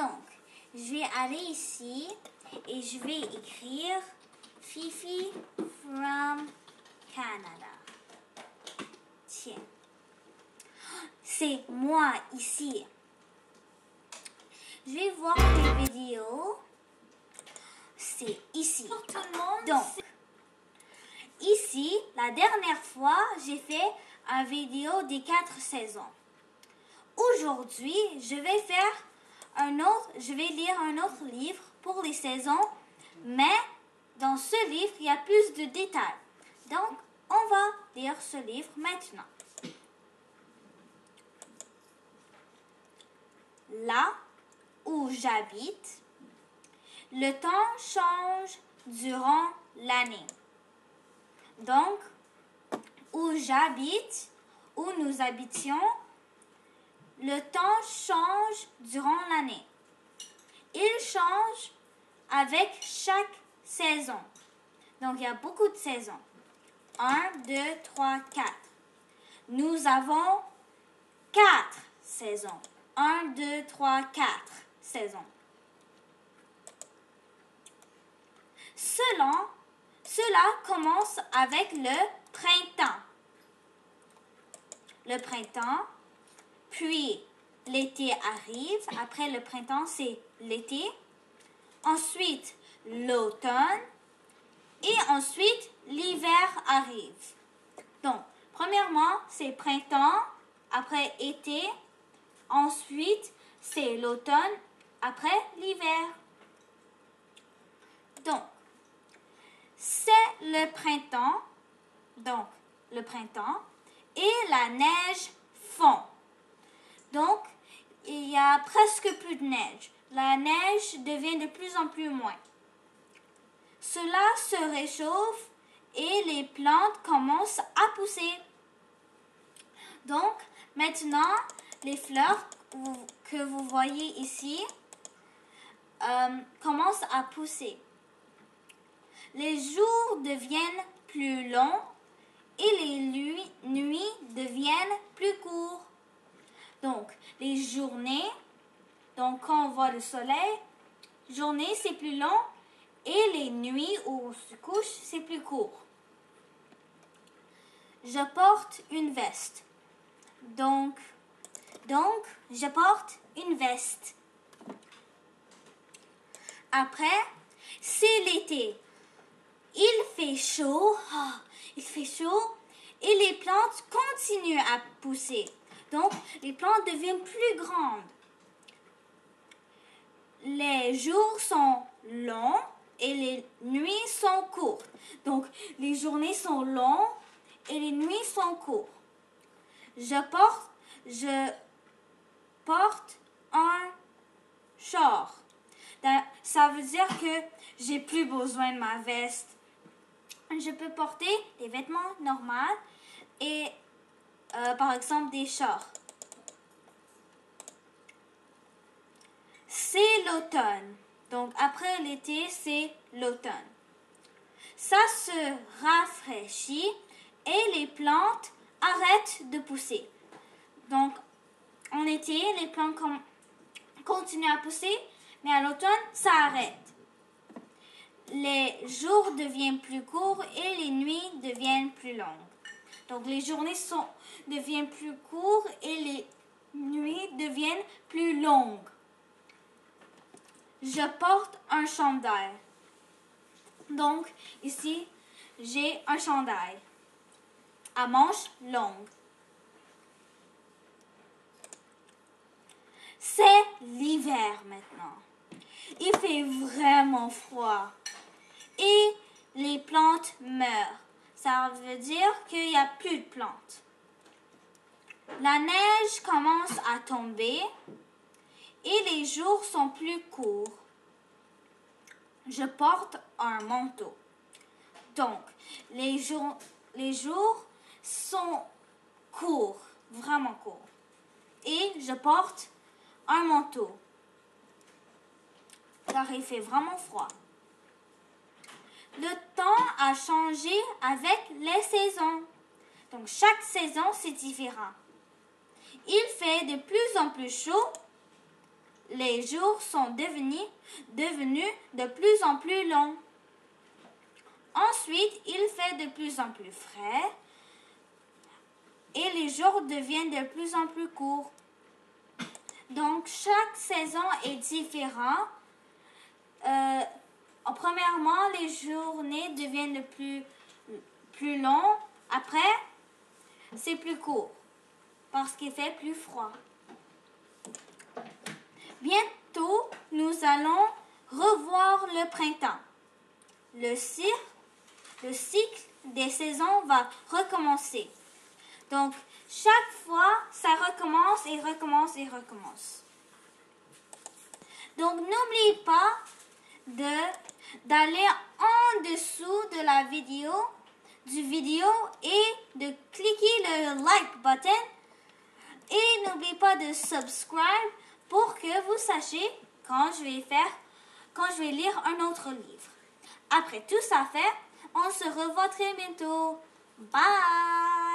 Donc, je vais aller ici et je vais écrire Fifi from Canada. Tiens, c'est moi ici. Je vais voir les vidéos. C'est ici. Pour tout le monde. Donc, ici, la dernière fois, j'ai fait une vidéo des 4 saisons. Aujourd'hui, je vais lire un autre livre pour les saisons, mais dans ce livre, il y a plus de détails. Donc, on va lire ce livre maintenant. Là où j'habite, le temps change durant l'année. Donc, où j'habite, où nous habitions, le temps change durant l'année. Il change avec chaque saison. Donc, il y a beaucoup de saisons. 1, 2, 3, 4. Nous avons 4 saisons. 1, 2, 3, 4 saisons. Cela commence avec le printemps. Le printemps, puis l'été arrive. Après le printemps, c'est l'été. Ensuite, l'automne. Et ensuite, l'hiver arrive. Donc, premièrement, c'est printemps, après été. Ensuite, c'est l'automne, après l'hiver. Donc, c'est le printemps. Donc, le printemps. Et la neige fond. Donc, il y a presque plus de neige. La neige devient de plus en plus moins. Cela se réchauffe et les plantes commencent à pousser. Donc, maintenant, les fleurs que vous voyez ici commencent à pousser. Les jours deviennent plus longs et les nuits deviennent plus courts. Donc, les journées, donc quand on voit le soleil, journée c'est plus long et les nuits où on se couche c'est plus court. Je porte une veste. Donc, je porte une veste. Après, c'est l'été. Il fait chaud et les plantes continuent à pousser. Donc, les plantes deviennent plus grandes. Les jours sont longs et les nuits sont courtes. Donc, les journées sont longues et les nuits sont courtes. Je porte un short. Ça veut dire que j'ai plus besoin de ma veste. Je peux porter des vêtements normaux et par exemple des shorts. C'est l'automne. Donc après l'été, c'est l'automne. Ça se rafraîchit et les plantes arrêtent de pousser. Donc en été, les plantes continuent à pousser, mais à l'automne, ça arrête. Les jours deviennent plus courts et les nuits deviennent plus longues. Donc les journées deviennent plus courtes et les nuits deviennent plus longues. Je porte un chandail. Donc ici, j'ai un chandail à manches longues. C'est l'hiver maintenant. Il fait vraiment froid. Et les plantes meurent. Ça veut dire qu'il n'y a plus de plantes. La neige commence à tomber et les jours sont plus courts. Je porte un manteau. Donc, les jours sont courts, vraiment courts. Et je porte un manteau. Car il fait vraiment froid. Le temps a changé avec les saisons. Donc, chaque saison, c'est différent. Il fait de plus en plus chaud. les jours sont devenus de plus en plus longs. Ensuite, il fait de plus en plus frais et les jours deviennent de plus en plus courts. Donc, chaque saison est différente. Premièrement, les journées deviennent de plus longues. Après, c'est plus court parce qu'il fait plus froid. Bientôt, nous allons revoir le printemps. Le cycle des saisons va recommencer. Donc, chaque fois, ça recommence et recommence et recommence. Donc, n'oubliez pas d'aller en dessous de la vidéo, et de cliquer le like button. Et n'oubliez pas de subscribe pour que vous sachiez quand je vais lire un autre livre. Après tout ça fait, on se revoit très bientôt. Bye!